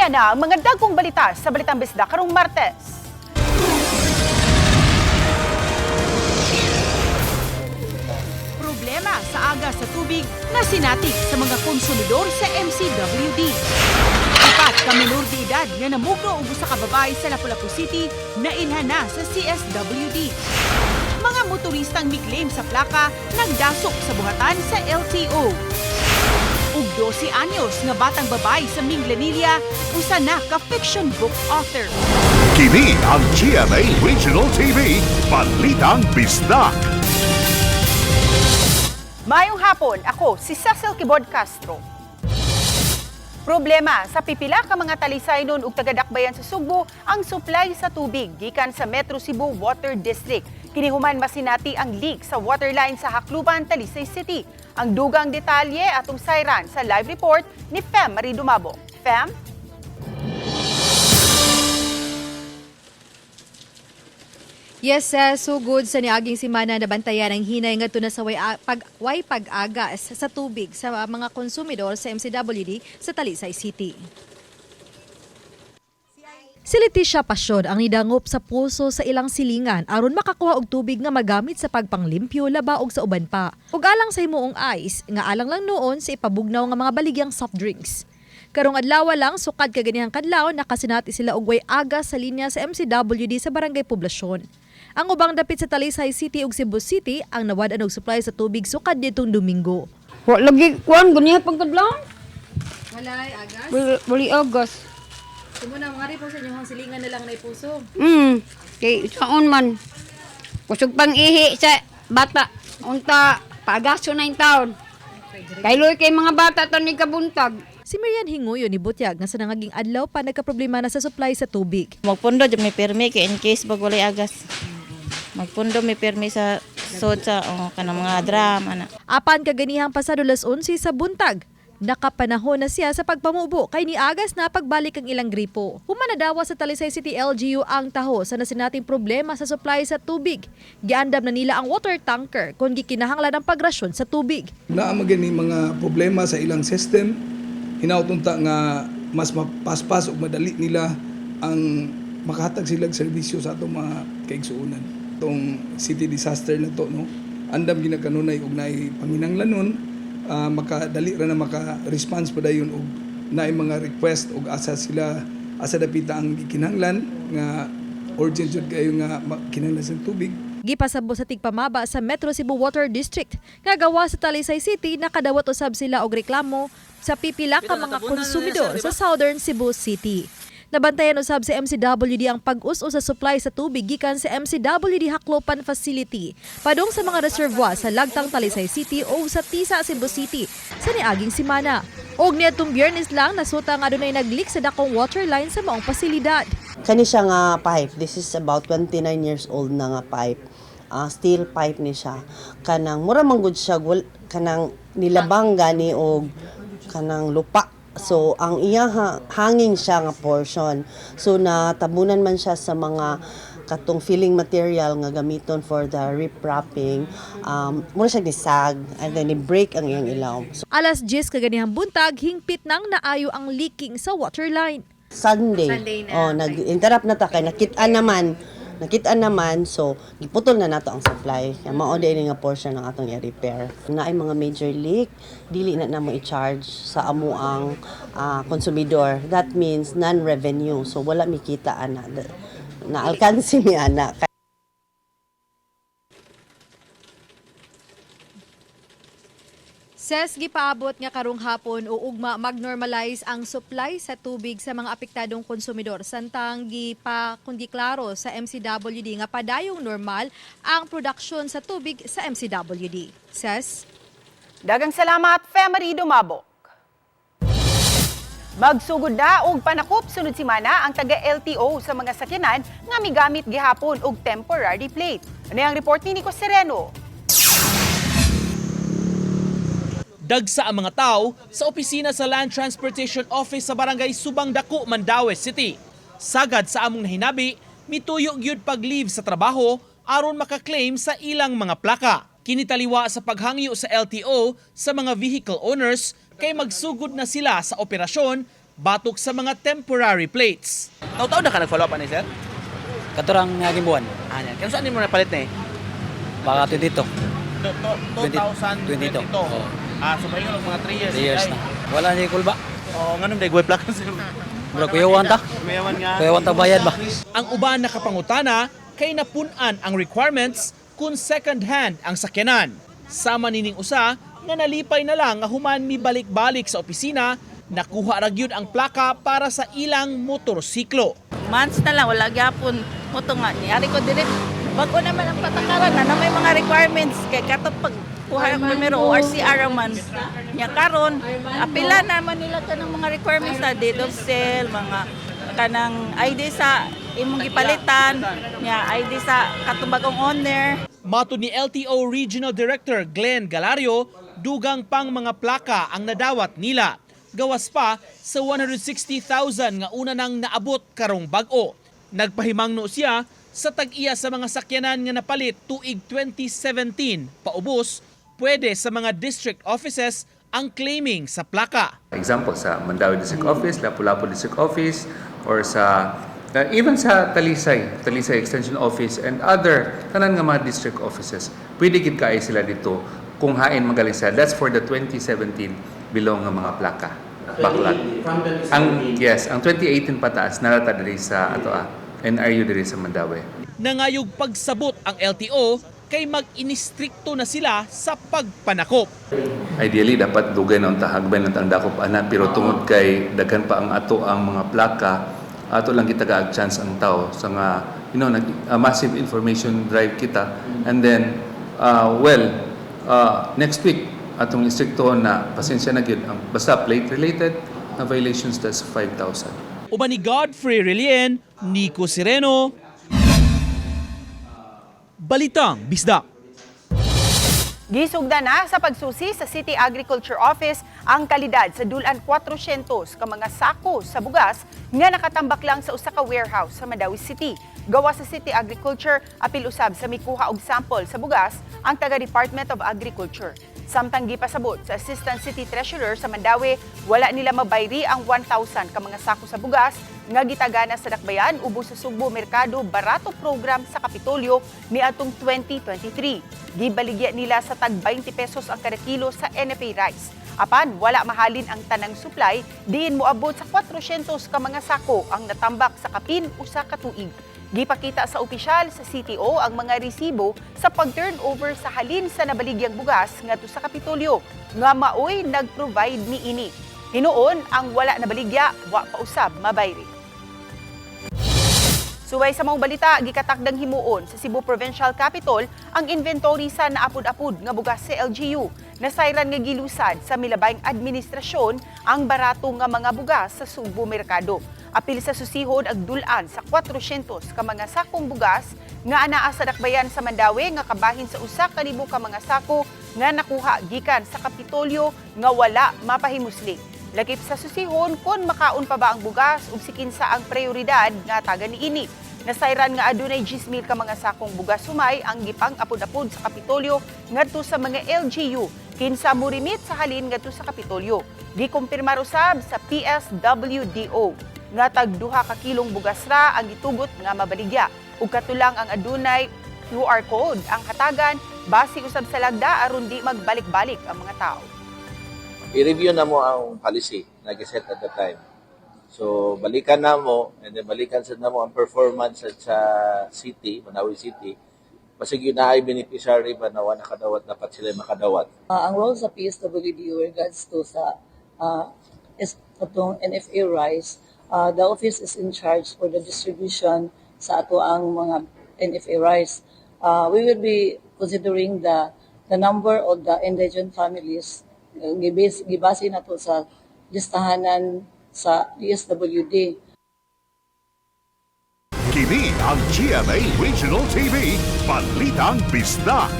Ina na ang mga dagkong balita sa Balitang Bisda karong Martes. Problema sa aga sa tubig na sinatik sa mga konsumidor sa MCWD. Apat ka minor de edad nga namugno og usa ka babae sa Lapu-Lapu City na ilhan na sa CSWD. Mga motoristang mi-claim sa plaka nagdasok sa buhatan sa LTO. Ug 12 anyos nga batang babae sa Minglanilla, usa na ka fiction book author. Kini ang GMA Regional TV, Balitang Bisdak. Mayong hapon, ako si Cecil Kibod Castro. Problema sa pipila ka mga talisaynon ug taga-dakbayan sa Sugbo ang supply sa tubig gikan sa Metro Cebu Water District. Kinihuman masinati ang leak sa waterline sa Hakluban, Talisay City. Ang dugang detalye atong sayran sa live report ni Fem Marie Dumabo. Fem? Yes, sugod sa niaging simana nabantayan ang hinay ngadto na sa way pag-agas sa tubig sa mga konsumidor sa MCWD sa Talisay City. Si Leticia Pasyon ang nidangop sa puso sa ilang silingan aron makakuha og tubig nga magamit sa pagpanglimpyo labaog sa uban pa. Ug alang sa himuong ice nga alang lang noon sa ipabugnaw nga mga baligyang soft drinks. Karong adlaw lang sukad kaganihang kadlaw nakasinati sila og way agas sa linya sa MCWD sa Barangay Poblasyon. Ang ubang dapit sa Talisay City ug Cebu City ang nawad-an og supply sa tubig sukad nitong Domingo. Wa lagi kuan ganiya pagkadlaw. Walay agas. Bali agas. Sumo na mga po sa inyong silingan na lang na puso. Kay saon man. Kusog pang ihi sa bata. Unta pagaso na yung taon. Kailoy kay mga bata to ni kabuntag. Si Marian Hinguyo ni Butyag nga sa nangaging adlaw pa nagkaproblema na sa supply sa tubig. Magpundo jud may permi kay in case bag walay agas. Magpundo may permi sa sod sa kanang mga drum ana. Apan kaganihang pasado las 11 sa buntag. Nakapanahon na siya sa pagpamubo kay niagas na pagbalik ang ilang gripo. Humanadawa sa Talisay City LGU ang taho sa nasinating problema sa supply sa tubig. Giandam na nila ang water tanker kung gikinahanglan ang pagrasyon sa tubig. Naamagani mga problema sa ilang system, hinautunta nga mas mapaspas o madali nila ang makahatag silang serbisyo sa atong mga kaigsuunan. Itong city disaster na to, no? Andam ginakanunay og naay panginahanglanon, makadali ra na maka-response pa dayon og naay mga request og asa dapita ang gikinahanglan nga urgent jud kayo nga kinahanglan sa tubig. Gipasabo sa tigpamaba sa Metro Cebu Water District nga gawa sa Talisay City nakadawat usab sila og reklamo sa pipila ka mga konsumidor sa Southern Cebu City. Nabantayan usab sa MCWD ang pag-us-us sa supply sa tubig gikan sa MCWD Haklopan Facility padung sa mga reservoir sa Lagtang Talisay City o sa Tisa Cebu City sa niaging simana. Og niadtong Biyernes lang nasuta nga adunay nag-leak sa dakong water line sa maong pasilidad. Kani siya nga pipe. This is about 29 years old na nga pipe. Steel pipe ni siya. Kanang mura man gud siya kanang nilabang gani og kanang lupa. So ang iya hanging siya nga portion. So natabunan man siya sa mga katong filling material nga gamiton for the riprapping. Mura siya nisag and then ni-break ang iyang ilaw. So, Alas 10 kaganihang buntag hingpit nang naayo ang leaking sa water line. Sunday na. Nag-interrupt na ta kay nakita naman, so giputol na nato ang supply. Kaya mao din nga portion ng atong i-repair. Naay mga major leak, dili na namo i-charge sa amo ang konsumidor. That means non-revenue. So wala mikita ana. Na-alkansi mi ana. Ses gipaabot nga karong hapon o ugma mag-normalize ang supply sa tubig sa mga apektadong konsumidor samtang kundi klaro sa MCWD nga padayong normal ang produksyon sa tubig sa MCWD. Ses? Dagang salamat, Fem Marie Dumabo. Magsugod na og panakop sunod semana ang taga-LTO sa mga sakyanan nga migamit gihapon og temporary plate. Ano ang report ni Nico Sereno? Dagsa ang mga tao sa opisina sa Land Transportation Office sa Barangay Subang Dako, Mandaue City. Sagad sa among nahinabi, mituyo gyud pag-leave sa trabaho aron maka-claim sa ilang mga plaka. Kinitaliwa sa paghangyo sa LTO sa mga vehicle owners kay magsugod na sila sa operasyon batok sa mga temporary plates. Taw-taw na ka nag-follow up ani sir? Katurang naging buwan. Ano yan? Kano saan mo napalit na eh? Baka 22. 2022. Oo. So may mga 3 years. 3 years na. Wala niya kulba. Nganong day gway plaka sir? Bro, kuyawan ta. Mayaman nga. Kuyawan ta bayad ba? Ang uban na kapangutana kay napunan ang requirements kung second hand ang sakyanan. Sama nining usa nga nalipay na lang nga human mi balik-balik sa opisina, nakuha ra gyud ang plaka para sa ilang motorsiklo. Months na lang, wala gyapon. Moto nga, niyari ko dire. Bago naman ang patakaran na may mga requirements. Kaya kato pag kuha ng primero, ORCR man. Niya karon, apila naman nila ka ng mga requirements na deed of sale, mga kanang ID sa imong gipalitan, niya ID sa katumbagong owner. Matud ni LTO Regional Director Glenn Galario, dugang pang mga plaka ang nadawat nila. Gawas pa sa 160,000 nga una nang naabot karong bag-o. Nagpahimangno siya sa tag-iya sa mga sakyanan nga napalit tuig 2017 paubos, pwede sa mga district offices ang claiming sa plaka. Example sa Mandaue District Office, Lapu-Lapu District Office, or sa even sa Talisay Extension Office and other tanan nga mga district offices. Pwede gid kaay sila dito kung hain magaling sila. That's for the 2017 bilong nga mga plaka. Backlog. Ang 2018 pataas narata diri sa NRU diri sa Mandaue. Nangayog pagsabot ang LTO kay mag-inistrikto na sila sa pagpanakop. Ideally dapat dugay na hagbay na ang dakop ana, pero tungod kay daghan pa ang ato ang mga plaka, ato lang kita gaag chance ang tao sa nga massive information drive kita, and then next week atong instrikto na pasensya na gyud ang basta plate related na violations, that's 5,000. Uban ni Godfrey Relien, Nico Sireno, Balitang Bisdak. Gisugda na sa pagsusi sa City Agriculture Office ang kalidad sa dulan 400 ka mga sako sa bugas nga nakatambak lang sa usa ka warehouse sa Mandaue City. Gawa sa City Agriculture, apil usab sa mikuha og sample sa bugas ang taga Department of Agriculture. Samtang gipasabot sa Assistant City Treasurer sa Mandaue, wala nila mabayri ang 1,000 ka mga sako sa bugas nga gitagana sa dakbayan ubos sa Sugbo Merkado Barato Program sa Kapitolyo niadtong 2023. Gibaligya nila sa tag 20 pesos ang kada kilo sa NFA rice. Apan wala mahalin ang tanang supply, diin moabot sa 400 ka mga sako ang natambak sa kapin usa ka tuig. Gipakita sa opisyal sa CTO ang mga resibo sa pag-turnover sa halin sa nabaligyang bugas ngadto sa Kapitolyo nga maoy nag-provide niini. Hinuon ang wala nabaligya wa pa usab mabayri. Suway sa mga balita, gikatakdang himuon sa Cebu Provincial Capital ang inventory sa naapod-apod nga bugas sa LGU. Nasayran nga gilusad sa milabayng administrasyon ang barato nga mga bugas sa Sugbo Merkado. Apil sa susihod ang dulan sa 400 ka mga sakong bugas nga anaa sa dakbayan sa Mandaue nga kabahin sa 1,000 ka mga sako nga nakuha gikan sa Kapitolyo nga wala mapahimusli. Lakip sa susihon kung makaon pa ba ang bugas ug sikinsa ang prioridad nga taga niini. Nasayran nga adunay 10,000 ka mga sakong bugas sumay ang gipang apod-apod sa Kapitolyo ngadto sa mga LGU kinsa morimit sa halin ngadto sa Kapitolyo. Gikumpirmar usab sa PSWDO nga tag 2 ka kilong bugas ra ang gitugot nga mabaligya ug katulang ang adunay QR code ang hatagan base usab sa lagda aron di magbalik-balik ang mga tao. I-review na mo ang policy na giset at the time. So, balikan na mo, and then balikan sa na mo ang performance sa city, Mandaue City. Basig yun na ay beneficiary ba na wala nakadawat, dapat sila makadawat. Ang role sa PSWD regards to sa itong NFA rice, the office is in charge for the distribution sa ato ang mga NFA rice. We will be considering the number of the indigent families gibase na to sa listahanan sa PSWD. Kini ang GMA Regional TV, Balitang Bisdak.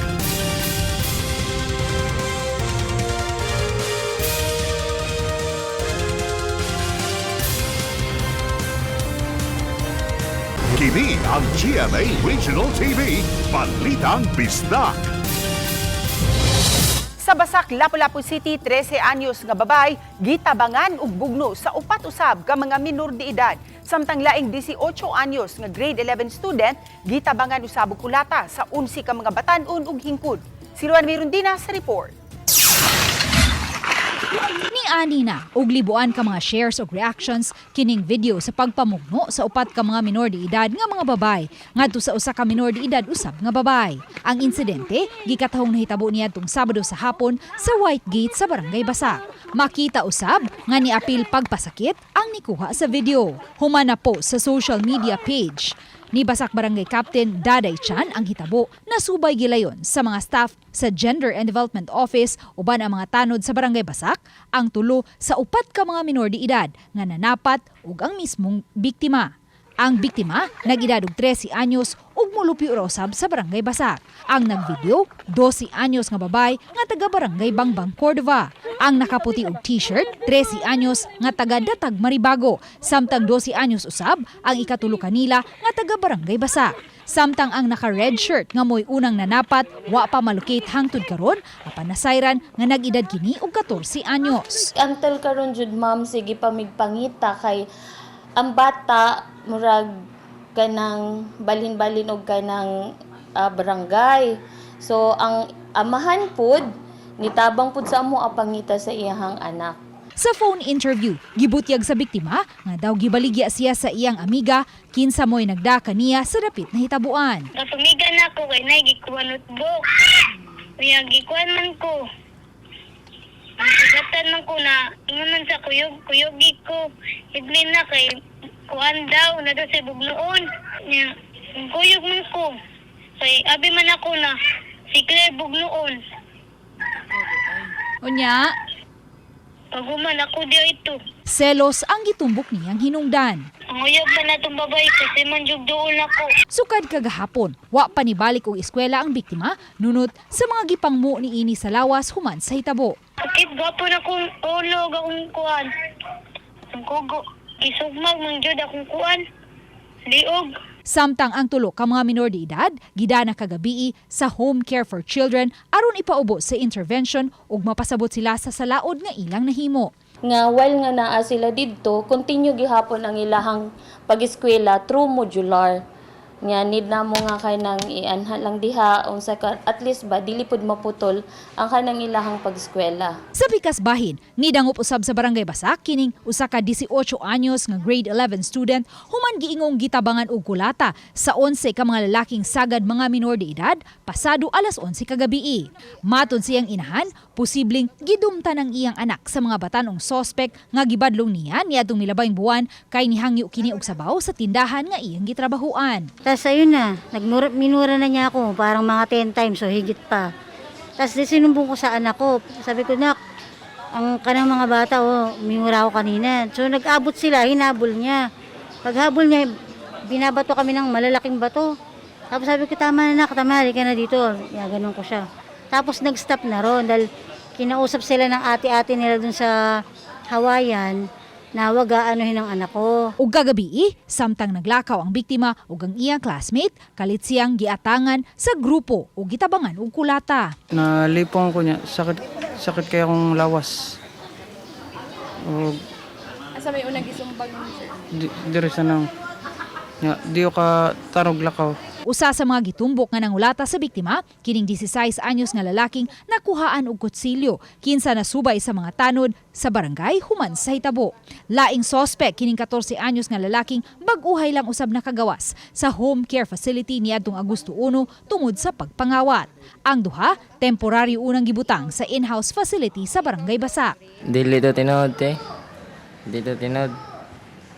Kini ang GMA Regional TV, Balitang Bisdak. Sa Basak, Lapu-Lapu City, 13 anyos nga babay gitabangan og bugno sa upat usab ka mga minor de edad. Samtang laing 18 anyos nga grade 11 student gitabangan usab og kulata sa 11 ka mga batan-on ug hingkod. Si Luan Mirundina sa report. Ni ani na og libuan ka mga shares og reactions kining video sa pagpamugno sa upat ka mga minor de edad nga mga babay ngadto sa usa ka minor de edad usab nga babay. Ang insidente gikatahong nahitabo niadtong Sabado sa hapon sa White Gate sa Barangay Basak. Makita usab nga niapil pagpasakit ang nikuha sa video. Human na po sa social media page ni Basak Barangay Captain Daday Chan ang hitabo na subay gilayon sa mga staff sa Gender and Development Office uban ang mga tanod sa Barangay Basak ang tulo sa upat ka mga minor de edad nga nanapat ug ang mismong biktima. Ang biktima nag-edad og 13 anyos ug molupyo ra usab sa Barangay Basak. Ang nagvideo 12 anyos nga babay nga taga Barangay Bangbang Cordova. Ang nakaputi og t-shirt 13 anyos nga taga Datag Maribago, samtang 12 anyos usab ang ikatulo kanila nga taga Barangay Basak. Samtang ang naka-red shirt nga mo'y unang nanapat wa pa malukit hangtod karon apan nasayran nga nag-edad kini og 14 anyos. Until karon jud ma'am sige pa migpangita kay ang bata murag kanang balhin-balhin og kanang barangay. So ang amahan pud nitabang pud sa amo apangita sa iyahang anak. Sa phone interview, gibutyag sa biktima nga daw gibaligya siya sa iyang amiga kinsa mo'y nagdaka niya sa dapit na hitabuan. Napumiga na ako kay nagikuha notebook. Kaya gikuhan man ko. Sugatan man ko na ingon sa kuyog ko. Iglin na kay kuan daw na daw sa bugnoon. Kuyog man ko. Kay abi man ako na si Claire bugnoon. Unya, paguman ako diyo ito. selos ang gitumbok niyang hinungdan. Ang uyog man na itong babae kasi man jug doon ako. Sukad kagahapon, wa pa nibalik og eskwela ang biktima nunot sa mga gipangmo ni ini sa lawas human sa hitabo. Bakit gapon akong ulog akong kuan. Ang kugo, isugmag mang jud akong kuan. Liog. Samtang ang tulo ka mga minor de edad gidana kagabi sa Home Care for Children aron ipaubo sa intervention ug mapasabot sila sa salaod nga ilang nahimo. Nga while nga naa sila didto, continue gihapon ang ilahang pag-eskwela through modular. Nga need na mo nga kanang ianha lang diha unsa ka at least ba dili pud maputol ang kanang ilahang pag-eskwela. Sa Pikas Bahin, nidangup usab sa Barangay Basak kining usa ka 18 anyos nga grade 11 student human giingong gitabangan og kulata sa 11 ka mga lalaking sagad mga minor de edad pasado alas 11 kagabi. Matud siyang inahan, posibleng gidumtan ang iyang anak sa mga batanong sospek nga gibadlong niya niadtong milabayng buwan kay nihangyo kini og sabaw sa tindahan nga iyang gitrabahuan. Tapos ayun na, minura na niya ako, parang mga 10 times o higit pa. Tapos sinumbong ko sa anak ko, sabi ko, nak, ang kanang mga bata, minura ako kanina. So nag-abot sila, hinabol niya. Paghabol niya, binabato kami ng malalaking bato. Tapos sabi ko, tama na nak, tama, halika na dito. Ganun ko siya. Tapos nag-stop na ron dahil kinausap sila ng ate-ate nila dun sa Hawaiian, na wag aanuhin ang anak ko. Ug kagabi, samtang naglakaw ang biktima ug ang iyang classmate, kalit siyang giatangan sa grupo ug gitabangan og kulata. Nalipong ko niya, sakit kaya akong lawas. Asa may unang gisumbag mo, sir? Diri sa nang, di ka tarog lakaw. Usa sa mga gitumbok nga nangulata sa biktima, kining 16 anyos nga lalaking nakuhaan og kutsilyo kinsa nasubay sa mga tanod sa barangay human sa hitabo. Laing sospek kining 14 anyos nga lalaking bag-uhay lang usab nakagawas sa home care facility niadtong Agosto 1 tungod sa pagpangawat. Ang duha, temporaryo unang gibutang sa in-house facility sa Barangay Basak. Dili to tinod Dito tinod.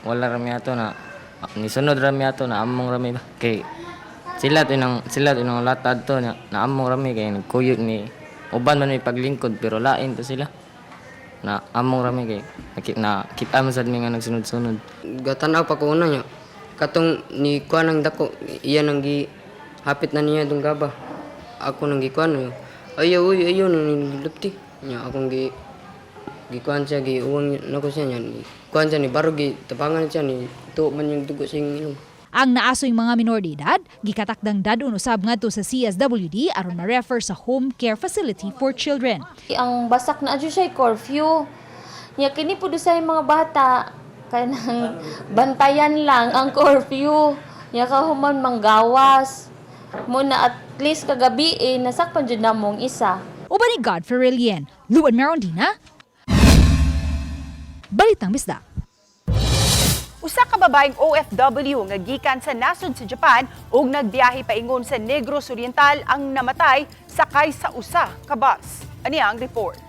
Wala rami ato na nisunod rami ato na among rami ba kay sila tinong latad to na among rami kay nagkuyog ni uban man may paglingkod pero lain to sila na among rami kay na kita man sad mi nga nagsunod-sunod. Gatanaw pa ko una nya katong ni kuan ang dako iya nang gi hapit na niya dong gaba ako nang gikuan ayo ni lupti nya akong gikuan siya gi uwang nako siya nya kuan siya ni baro gi tabangan siya ni to man yung dugo sing inom. Ang naasoy mga minor de edad gikatakdang dadun usab ngadto sa CSWD aron ma-refer sa home care facility for children. Ang basak na adyo siya curfew. Nya kini pud sa mga bata kanang bantayan lang ang curfew. Nya kahuman manggawas. Muna at least kagabi nasakpan jud namong isa. Uban ni Godfrey Relien, Luan Merondina, Balitang Bisdak. Usa ka babaeng OFW nga gikan sa nasod sa Japan ug nagbiyahe paingon sa Negros Oriental ang namatay sakay sa usa ka bus. Ani ang report.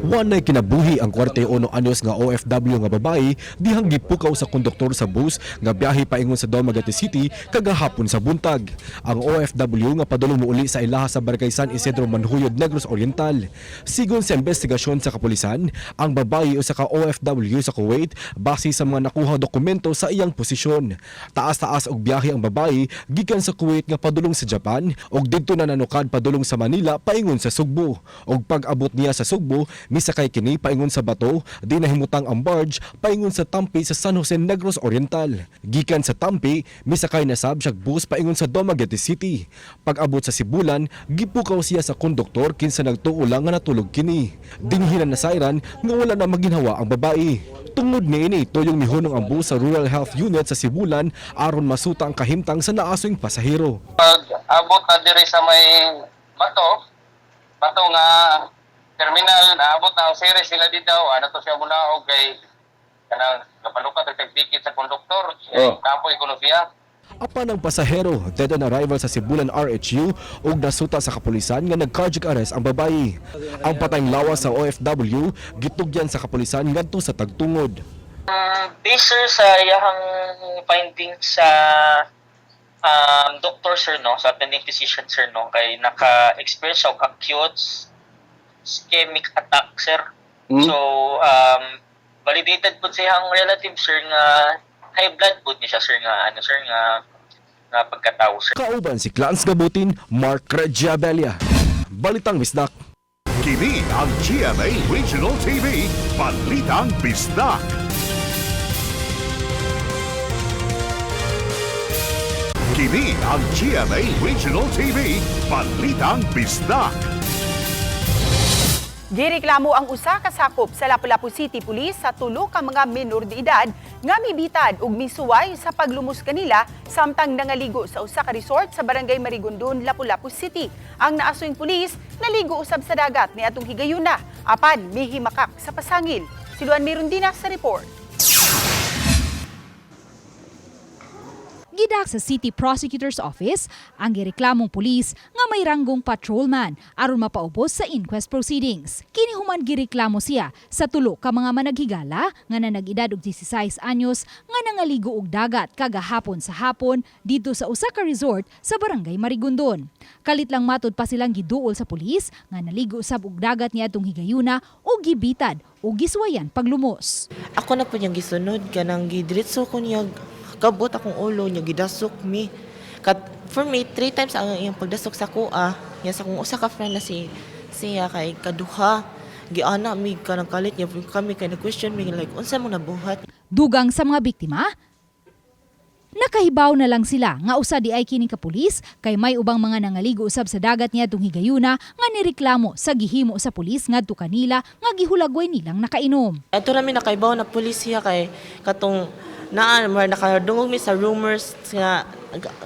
Wanay kinabuhi ang 41 anyos nga OFW nga babae dihang gipukaw sa konduktor sa bus nga biyahe paingon sa Dumaguete City kagahapon sa buntag. Ang OFW nga padulong muuli sa ilaha sa Barangay San Isidro Manhuyod, Negros Oriental. Sigon sa investigasyon sa kapulisan, ang babae usa ka OFW sa Kuwait base sa mga nakuhang dokumento sa iyang posisyon. Taas-taas og biyahe ang babae gikan sa Kuwait nga padulong sa Japan ug didto na nanukad padulong sa Manila paingon sa Sugbo. Og pag-abot niya sa Sugbo, misakay kini paingon sa bato, di nahimutang ang barge paingon sa Tampi sa San Jose, Negros Oriental. Gikan sa Tampi, misakay na sab siya bus paingon sa Dumaguete City. Pag-abot sa Sibulan, gipukaw siya sa konduktor kinsa nagtuo lang nga natulog kini. Dinhinan na sayran nga wala na maginhawa ang babae. Tungod niini, tuyong mihunong ang bus sa Rural Health Unit sa Sibulan aron masuta ang kahimtang sa naasoing pasahero. Pag-abot na diri sa may bato nga terminal, naabot na ang series sila dito, ano to siya muna o kay kanang kapalukat at tagdikit sa konduktor, kapoy ko siya. Apan ang pasahero, dead on arrival sa Sibulan RHU ug nasuta sa kapulisan nga nag-cardiac arrest ang babae. Ang patayng lawas sa OFW gitugyan sa kapulisan ngadto sa tagtungod. Based sa iyang findings sa doctor sir no, sa attending physician sir no, kay naka-experience siya og acute ischemic attack sir. So validated po siyang relative sir nga high blood po niya sir nga ano sir nga pagkatao sir. Kauban si Clarence Gabutin, Mark Regiabelia. Balitang Bisdak. Kini ang GMA Regional TV, Balitang Bisdak. Kini ang GMA Regional TV, Balitang Bisdak. Gireklamo ang usa ka sakop sa Lapu-Lapu City Police sa tulo ka mga minor de edad nga mibitad ug misuway sa paglumos kanila samtang nangaligo sa usa ka resort sa Barangay Marigondon, Lapu-Lapu City. Ang naasoyng pulis naligo usab sa dagat niadtong higayuna apan mihimakak sa pasangil. Si Luan Merondina sa report. Gidak sa City Prosecutor's Office ang gireklamong pulis nga may ranggong patrolman aron mapaubos sa inquest proceedings. Kini human gireklamo siya sa tulo ka mga managhigala nga nanag-edad og 16 anyos nga nangaligo og dagat kagahapon sa hapon dito sa usa ka resort sa Barangay Marigondon. Kalit lang matud pa silang giduol sa pulis nga naligo usab og dagat niadtong higayuna o gibitad o giswayan paglumos. Ako na po niyang gisunod kanang gidiretso ko niya kabot akong ulo niya gidasok mi. For me 3 times ang iyang pagdasok sa kuha. Yan sa kung usa ka friend na siya kay kaduha. Giana mi kanang kalit niya kami kay na question mi like unsa mo nabuhat. Dugang sa mga biktima, nakahibaw na lang sila nga usa di ay kining kapulis kay may ubang mga nangaligo usab sa dagat niadtong higayuna nga nireklamo sa gihimo sa pulis ngadto kanila nga gihulagway nilang nakainom. Ato rami nakaibaw na pulis siya kay katong nakadungog mi sa rumors nga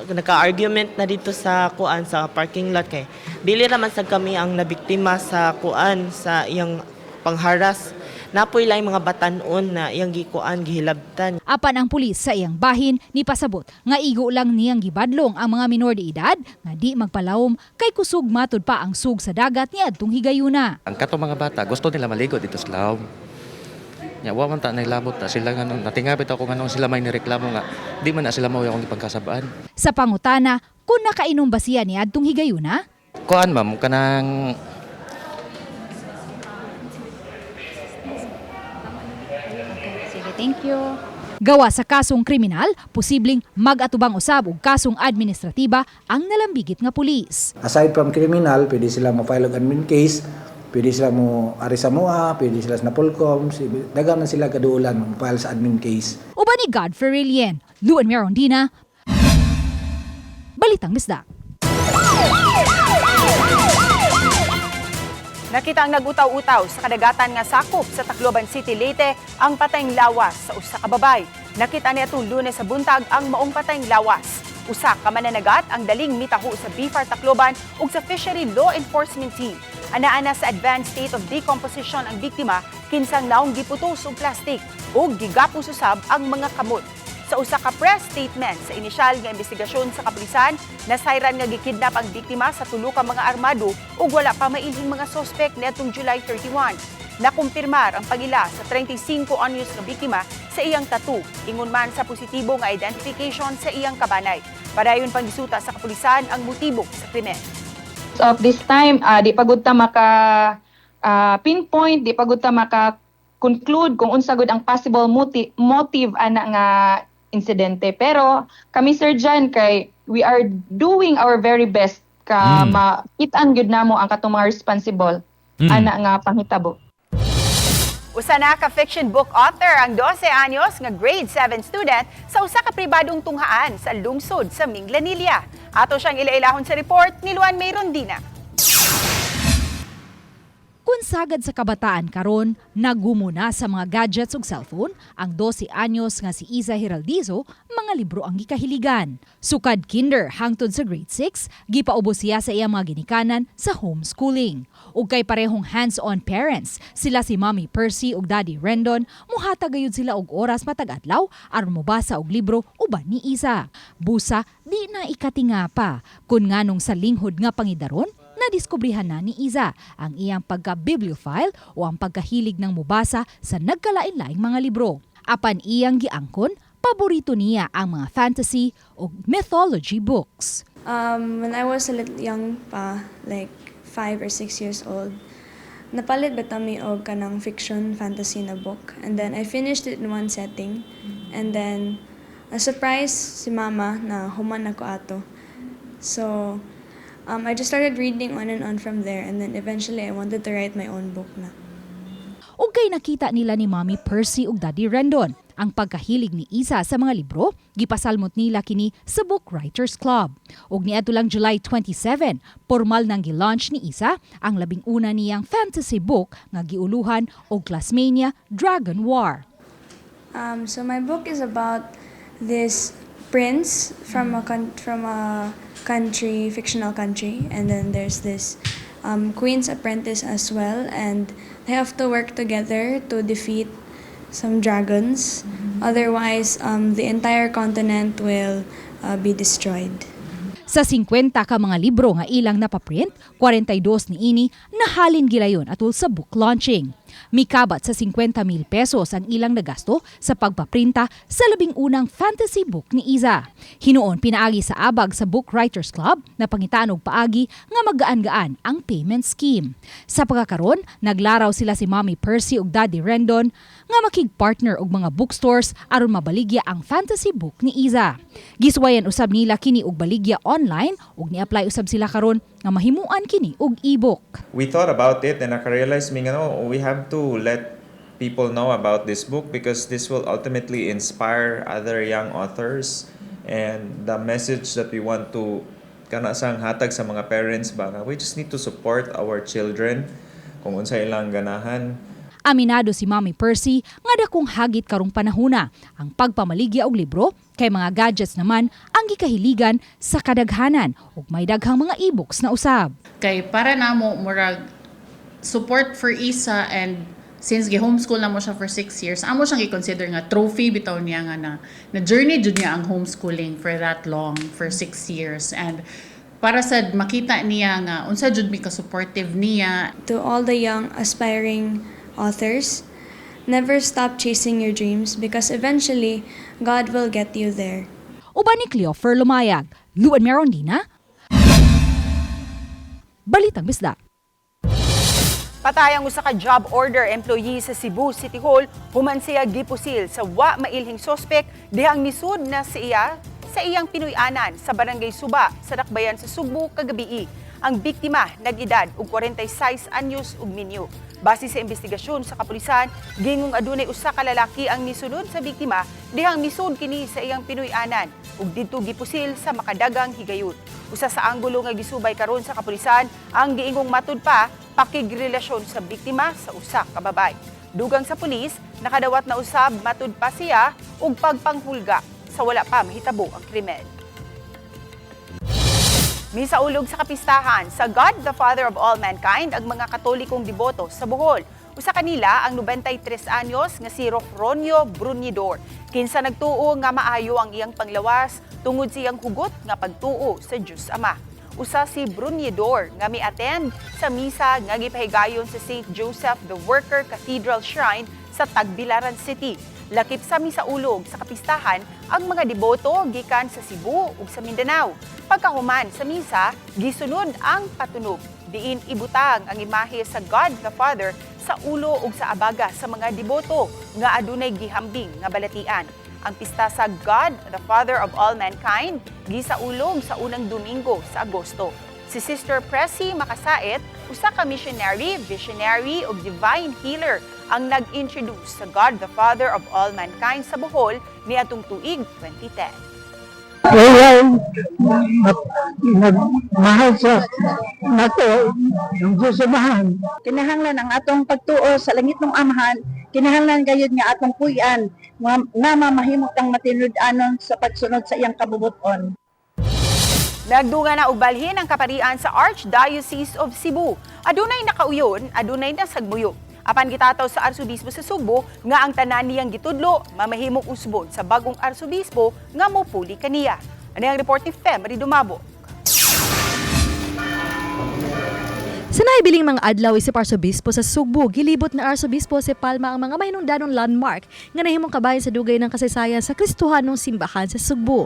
naka-argument na dito sa kuan sa parking lot kay dili raman sad kami ang nabiktima sa kuan sa iyang pangharas. Napoy lang mga batan-on na iyang gikuan gihilabtan. Apan ang pulis sa iyang bahin ni pasabot nga igo lang niyang gibadlong ang mga minor de edad nga di magpalawom kay kusog matud pa ang sug sa dagat niadtong higayuna. Ang katong mga bata gusto nila maligo dito sa lawom. Ya, wa man ta nailabot ta sila nga natingapit ako nga sila may nireklamo nga di man na sila mao akong ipagkasabaan. Sa pangutana, kung nakainom ba siya niadtong higayuna? Kuan ma'am kanang Sige, thank you. Gawa sa kasong kriminal, posibleng mag-atubang usab og kasong administratiba ang nalambigit nga pulis. Aside from criminal, pwede sila ma-file og admin case pwede sila mo ari sa MOA, pwede sila sa Napolcom, dagan na sila kaduulan file sa admin case. Uban ni Godfrey Rilien, Luan Merondina, Balitang Misda. Nakita ang nag-utaw-utaw sa kadagatan nga sakop sa Tacloban City, Leyte ang patayng lawas sa usa ka babay. Nakita niya itong Lunes sa buntag ang maong patayng lawas. Usa ka mananagat ang daling mitaho sa BFAR Tacloban ug sa Fishery Law Enforcement Team. Anaana sa advanced state of decomposition ang biktima kinsang naong giputos og plastik ug gigapos usab ang mga kamot. Sa usa ka press statement sa inisyal nga investigasyon sa kapulisan, nasayran nga gikidnap ang biktima sa tulo ka mga armado ug wala pa mailhing mga suspect niadtong July 31. Nakumpirmar ang pagila sa 35 anyos nga biktima sa iyang tattoo, ingon man sa positibo nga identification sa iyang kabanay. Padayon pang gisuta sa kapulisan ang motibo sa krimen. So of this time, di pagud ta maka pinpoint, di pagud ta maka conclude kung unsa gud ang possible motive ana nga insidente. Pero kami Sir John kay we are doing our very best ka makit-an gyud namo ang katong mga responsible ana nga panghitabo. Usa na ka fiction book author ang 12 anyos nga grade 7 student sa usa ka pribadong tunghaan sa lungsod sa Minglanilla. Ato siyang ilailahon sa report ni Luan Merondina. Kung sagad sa kabataan karon, nagumuna sa mga gadgets ug cellphone, ang 12 anyos nga si Iza Heraldizo, mga libro ang gikahiligan. Sukad kinder hangtod sa grade 6, gipaubos siya sa iyang mga ginikanan sa homeschooling. Ug kay parehong hands-on parents, sila si Mommy Percy ug Daddy Rendon, muhatag gayud sila og oras matag adlaw aron mobasa og libro uban ni Iza. Busa di na ikatinga pa kun nganong sa linghod nga pangidaron, nadiskubrihan na ni Iza ang iyang pagka-bibliophile o ang pagkahilig ng mubasa sa nagkalain-laing mga libro. Apan iyang giangkon, paborito niya ang mga fantasy o mythology books. When I was a little young pa, like 5 or 6 years old, napalit ba kami og kanang fiction fantasy na book. And then I finished it in one setting. And then, a surprise si mama na human ako ato. So, I just started reading on and on from there, and then eventually I wanted to write my own book na. Ug kay nakita nila ni Mommy Percy ug Daddy Rendon ang pagkahilig ni Iza sa mga libro, gipasalmot nila kini sa Book Writers Club. Ug niadto lang July 27, formal nang gi-launch ni Iza ang labing una niyang fantasy book nga giuluhan og Classmania Dragon War. So my book is about this prince from a country, fictional country, and then there's this queen's apprentice as well, and they have to work together to defeat some dragons. Otherwise, the entire continent will be destroyed. Sa 50 ka mga libro nga ilang napaprint, 42 niini nahalin gilayon atul sa book launching. Mikabat sa 50,000 pesos ang ilang nagasto sa pagpaprinta sa labing unang fantasy book ni Iza. Hinuon pinaagi sa abag sa Book Writers Club na pangitaan og paagi nga magaan-gaan ang payment scheme. Sa pagkakaron, naglaraw sila si Mommy Percy ug Daddy Rendon nga makig-partner og mga bookstores aron mabaligya ang fantasy book ni Iza. Giswayan usab nila kini og baligya online ug ni-apply usab sila karon nga mahimuan kini og e-book. We thought about it and naka-realize mi nga we have to let people know about this book because this will ultimately inspire other young authors, and the message that we want to kana sang hatag sa mga parents ba nga we just need to support our children kung unsa ilang ganahan. Aminado si Mommy Percy nga dakong hagit karong panahona ang pagpamaligya og libro kay mga gadgets naman ang gikahiligan sa kadaghanan ug may daghang mga e-books na usab. Kay para namo murag support for Isa, and since gi-homeschool na mo siya for 6 years, amo siyang i-consider nga trophy bitaw niya nga na journey jud niya ang homeschooling for that long, for 6 years. And para sad makita niya nga unsa jud mi ka supportive niya. To all the young aspiring authors, never stop chasing your dreams because eventually God will get you there. Uban ni Cleofer Lumayag, Luan Merondina, Balitang Bisda. Patayang usa ka job order employee sa Cebu City Hall human siya gipusil sa wa mailhing sospek dihang nisud na sa iyang pinuy-anan sa Barangay Suba sa Dakbayan sa Subo kagabi. Ang biktima nag-edad og 46 anyos ug minyo. Base sa investigasyon sa kapulisan, gingong adunay usa ka lalaki ang nisunod sa biktima dihang misud kini sa iyang pinuy-anan ug didto gipusil sa makadagang higayon. Usa sa anggulo nga gisubay karon sa kapulisan ang giingong matud pa pakigrelasyon sa biktima sa usa ka babay. Dugang sa pulis, nakadawat na usab matud pa siya ug pagpanghulga sa wala pa mahitabo ang krimen. Misaulog sa kapistahan sa God the Father of all mankind ang mga Katolikong deboto sa Bohol. Usa kanila ang 93 anyos nga si Rofronio Brunidor. Kinsa nagtuo nga maayo ang iyang panglawas tungod sa iyang hugot nga pagtuo sa Diyos Ama. Usa si Brunidor nga mi-attend sa misa nga gipahigayon sa St. Joseph the Worker Cathedral Shrine sa Tagbilaran City. Lakip sa misaulog sa kapistahan ang mga deboto gikan sa Cebu ug sa Mindanao. Pagkahuman sa misa, gisunod ang patunog. Diin ibutang ang imahe sa God the Father sa ulo ug sa abaga sa mga deboto nga adunay gihambing nga balatian. Ang pista sa God the Father of all mankind gisaulog sa unang Domingo sa Agosto. Si Sister Pressy Makasait, usa ka missionary, visionary ug divine healer ang nag-introduce sa God the Father of all mankind sa Bohol niadtong tuig 2010. Mahal sa nato ng Diyos Amahan. Kinahanglan ang atong pagtuo sa langit ng Amahan, kinahanglan gayud nga atong puy-an nga mamahimok ang matinud-anon sa pagsunod sa iyang kabubuton. Nagdunga na og balhin ang kaparian sa Archdiocese of Cebu. Adunay nakauyon, adunay nasagmuyo. Apan gitataw sa Arsobispo sa Subo nga ang tanan niyang gitudlo mamahimong usbon sa bagong Arsobispo nga mopuli kaniya. Ano ang report ni Fem Dumabo? Sa naibiling mga adlaw isip Arsobispo sa Subo, gilibot na Arsobispo si Palma ang mga mahinungdanong landmark nga nahimong kabahin sa dugay ng kasaysayan sa Kristohanong simbahan sa Subo.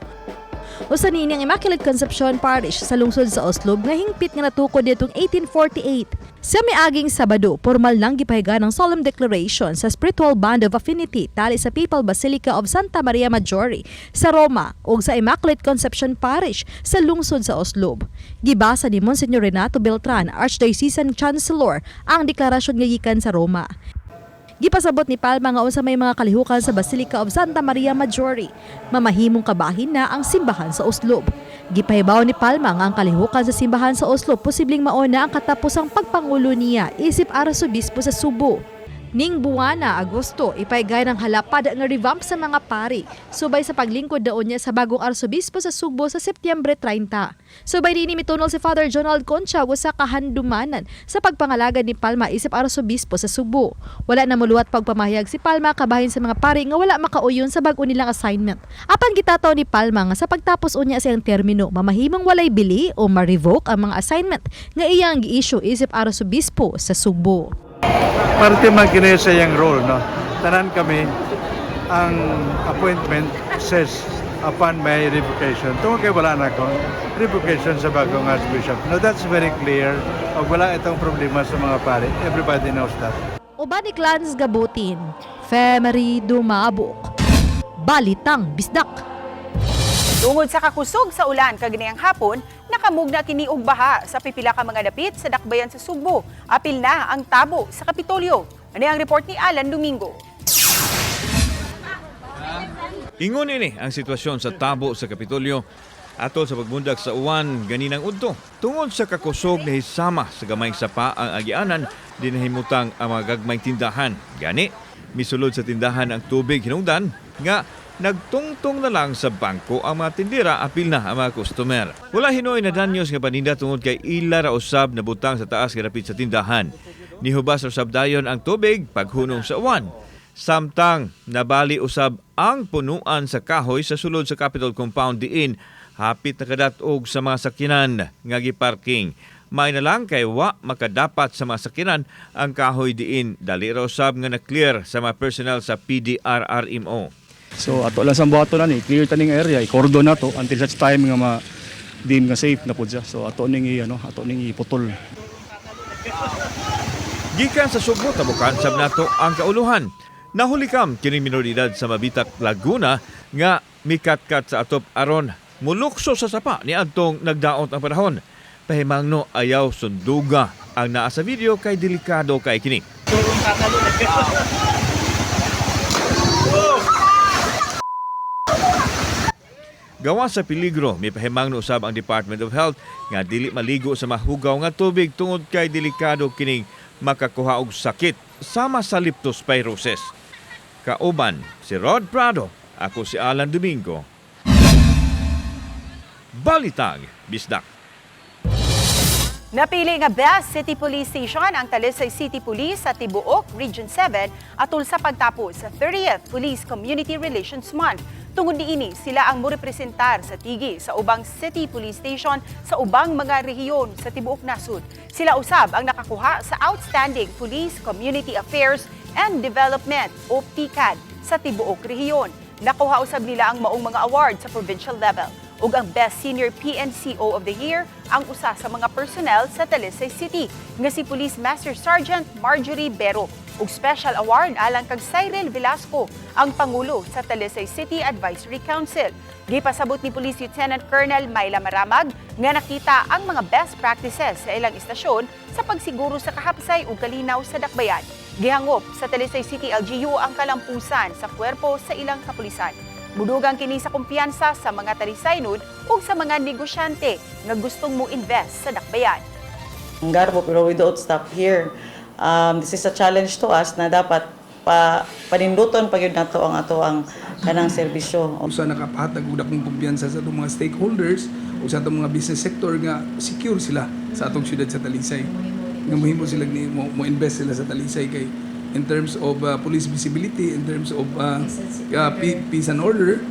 Usa niini ang Immaculate Conception Parish sa lungsod sa Oslob nga hingpit nga natukod nitong 1848. Sa miaging Sabado, formal nang gipahiga ng solemn declaration sa Spiritual Bond of Affinity tali sa Papal Basilica of Santa Maria Maggiore sa Roma ug sa Immaculate Conception Parish sa lungsod sa Oslob. Gibasa ni Monsignor Renato Beltran, Archdiocesan Chancellor, ang deklarasyon nga gikan sa Roma. Gipasabot ni Palma nga unsa may mga kalihukan sa Basilica of Santa Maria Maggiore, mamahimong kabahin na ang simbahan sa Oslob. Gipahibaw ni Palma nga ang kalihukan sa simbahan sa Oslob posibleng mauna ang katapusang pagpangulo niya isip Arsobispo sa Subo. Ning buwana Agosto, ipaigay ng halapad nga revamp sa mga pari, subay sa paglingkod daon niya sa bagong Arsobispo sa Subo sa Setyembre 30. Subay din mitunol si Father Jonald Concha sa kahandumanan sa pagpangalagad ni Palma isip Arsobispo sa Subo. Wala na muluwat pagpamahayag si Palma kabahin sa mga pari nga wala makauyon sa bag-o nilang assignment. Apan gitataw ni Palma nga sa pagtapos unya sa iyang termino, mamahimong walay bili o ma-revoke ang mga assignment nga iyang gi-issue isip Arsobispo sa Subo. Parte man kini sa iyang role, no? Tanan kami, ang appointment says upon my revocation. Tungkol kay wala na ko, revocation sa bagong Archbishop. No, that's very clear. O wala itong problema sa mga pare. Everybody knows that. Uban ni Clans Gabutin, Femery Dumabok, Balitang Bisdak. Tungod sa kakusog sa ulan kaganiyang hapon, nakamugna kini og baha sa pipila ka mga dapit sa dakbayan sa Subo. Apil na ang tabo sa Kapitolyo. Ano ang report ni Alan Domingo? Ingon ini ang sitwasyon sa tabo sa Kapitolyo atol sa pagmundag sa uwan ganinang udto. Tungod sa kakusog na hisama sa gamay sapa ang agianan, dinahimutang ang mga gagmay tindahan. Gani, misulod sa tindahan ang tubig hinungdan nga nagtungtong na lang sa bangko ang mga tindera, apil na ang mga customer. Wala hinoy na danyos nga paninda tungod kay ila ra usab na butang sa taas karapit sa tindahan. Nihubas usab dayon ang tubig paghunong sa uwan. Samtang nabali usab ang punuan sa kahoy sa sulod sa Capitol Compound diin hapit na kadatog sa mga sakyanan nga giparking. May na lang kay wa makadapat sa mga sakyanan ang kahoy diin. Dali ra usab nga na-clear sa mga personnel sa PDRRMO. So ato lang sa buhato na ni clear taning area, i-cordon na to until such time nga ma-deem nga safe na pud siya. So ato ning iputol. Gikan sa Subo tabukan sab nato ang kauluhan. Nahulikam kini minoridad sa Mabitak, Laguna nga mikatkat sa atop aron mulukso sa sapa ni adtong nagdaot ang panahon. pahimangno ayaw sunduga ang naa sa video kay delikado kay kini. Gawa sa peligro, may pahimangno usab ang Department of Health nga dili maligo sa mahugaw nga tubig tungod kay delikado kining makakuha og sakit sama sa leptospirosis. Kauban si Rod Prado, ako si Alan Domingo. Balitang Bisdak. Napili nga Best City Police Station ang Talisay City Police sa Tibuok, Region 7 atol sa pagtapos sa 30th Police Community Relations Month. Tungod niini, sila ang murepresentar sa tigi sa ubang City Police Station sa ubang mga rehiyon sa Tibuok Nasud. Sila usab ang nakakuha sa Outstanding Police Community Affairs and Development o PCAD sa Tibuok Rehiyon. Nakuha usab nila ang maong mga award sa provincial level. Ug ang Best Senior PNCO of the Year ang usa sa mga personnel sa Talisay City nga si Police Master Sergeant Marjorie Bero. Ug special award alang kag Cyril Velasco, ang Pangulo sa Talisay City Advisory Council. Gipasabot ni Police Lieutenant Colonel Myla Maramag nga nakita ang mga best practices sa ilang istasyon sa pagsiguro sa kahapsay ug kalinaw sa dakbayan. Gihangop sa Talisay City LGU ang kalampusan sa kwerpo sa ilang kapulisan. Mudugang kini sa kumpiyansa sa mga talisaynon ug sa mga negosyante nga gustong mo invest sa dakbayan. Garbo, pero we don't stop here. This is a challenge to us na dapat paninduton pagyud nato ang ato ang kanang serbisyo. Usa nakapahatag og dakong kumpiyansa sa atong mga stakeholders o sa atong mga business sector nga secure sila sa atong syudad sa Talisay. Nga mahimo sila mo invest sila sa Talisay kay in terms of police visibility, in terms of peace and order.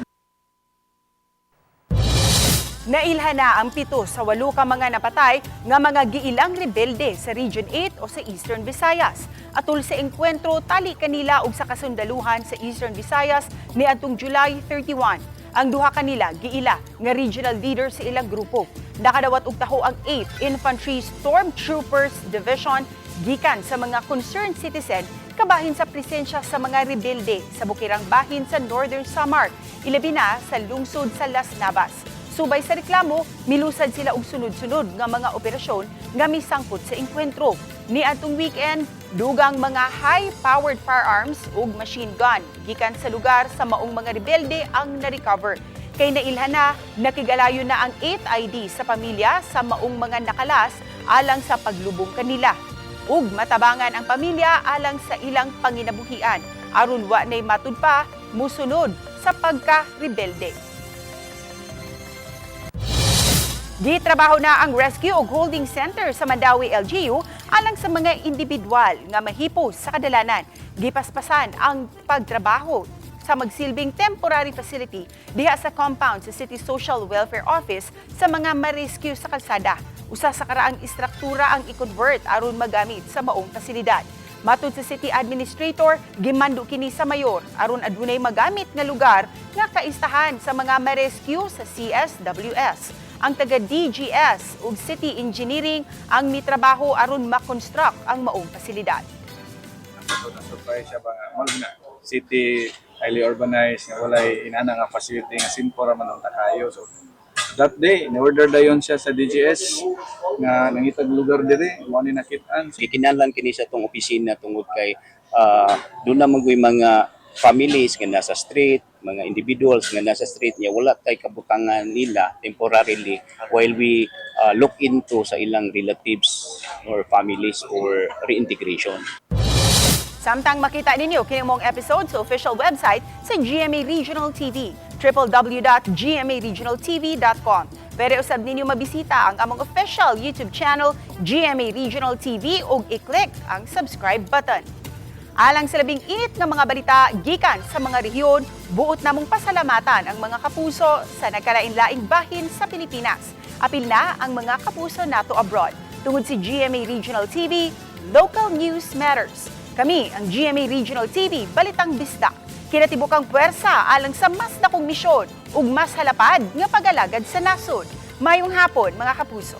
Nailhan na ang 7 sa 8 ka mga napatay nga mga giilang rebelde sa Region 8 o sa Eastern Visayas. Atol sa engkwentro tali kanila ug sa kasundaluhan sa Eastern Visayas niadtong July 31. Ang duha kanila giila nga regional leader sa ilang grupo. Nakadawat og taho ang 8th Infantry Stormtroopers Division gikan sa mga concerned citizen kabahin sa presensya sa mga rebelde sa bukirang bahin sa Northern Samar, ilabi na sa lungsod sa Las Navas. Subay sa reklamo, milusad sila og sunod-sunod nga mga operasyon nga misangkot sa engkwentro. Niadtong weekend, dugang mga high-powered firearms ug machine gun gikan sa lugar sa maong mga rebelde ang na-recover. Kay nailhan na, nakigalayo na ang 8 ID sa pamilya sa maong mga nakalas alang sa paglubong kanila. Ug matabangan ang pamilya alang sa ilang panginabuhian aron wa nay matud pa musunod sa pagka-rebelde. Gitrabaho na ang rescue ug holding center sa Mandawi LGU alang sa mga individual nga mahipos sa kadalanan. Gipaspasan ang pagtrabaho sa magsilbing temporary facility diha sa compound sa City Social Welfare Office sa mga ma-rescue sa kalsada. Usa sa karaang istruktura ang i-convert aron magamit sa maong pasilidad. Matud sa City Administrator, gimando kini sa mayor aron adunay magamit nga lugar nga kaistahan sa mga ma-rescue sa CSWS. Ang taga-DGS ug City Engineering ang mitrabaho aron makonstruct ang maong pasilidad. Na-surprise siya ba nga city highly urbanized nga walay inana nga facility nga simple ra man ang takayo. So that day, ni-order dayon siya sa DGS nga nangitag lugar diri, mo ni nakitaan. Gikinahanglan kini sa tong opisina tungod kay doon na magoy mga families nga nasa street, mga individuals nga nasa street niya wala tay kabutangan nila temporarily while we look into sa ilang relatives or families or reintegration. Samtang makita ninyo kini mong episode sa official website sa GMA Regional TV, www.gmaregionaltv.com. Pwede usab ninyo mabisita ang among official YouTube channel, GMA Regional TV, ug i-click ang subscribe button. Alang sa labing init nga mga balita gikan sa mga rehiyon, buot namong pasalamatan ang mga kapuso sa nagkalain-laing bahin sa Pilipinas. Apil na ang mga kapuso nato abroad. Tungod si GMA Regional TV, Local News Matters. Kami ang GMA Regional TV, Balitang Bisdak. Kinatibukang puwersa alang sa mas dakong misyon ug mas halapad nga pag-alagad sa nasod. Mayong hapon mga kapuso.